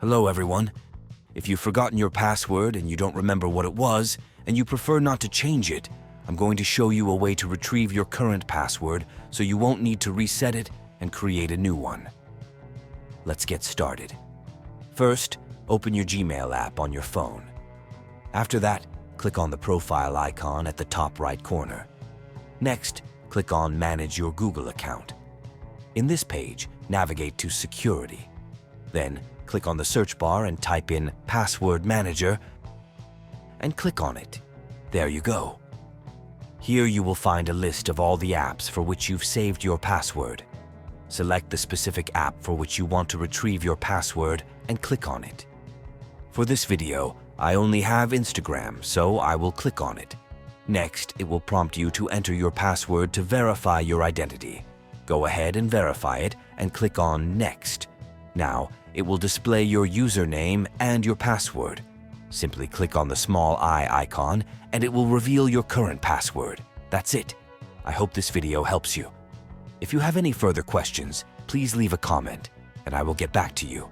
Hello everyone. If you've forgotten your password and you don't remember what it was, and you prefer not to change it, I'm going to show you a way to retrieve your current password so you won't need to reset it and create a new one. Let's get started. First, open your Gmail app on your phone. After that, click on the profile icon at the top right corner. Next, click on Manage your Google account. In this page, navigate to Security. Then, click on the search bar and type in Password Manager and click on it. There you go. Here you will find a list of all the apps for which you've saved your password. Select the specific app for which you want to retrieve your password and click on it. For this video, I only have Instagram, so I will click on it. Next, it will prompt you to enter your password to verify your identity. Go ahead and verify it and click on Next. Now, it will display your username and your password. Simply click on the small eye icon and it will reveal your current password. That's it. I hope this video helps you. If you have any further questions, please leave a comment and I will get back to you.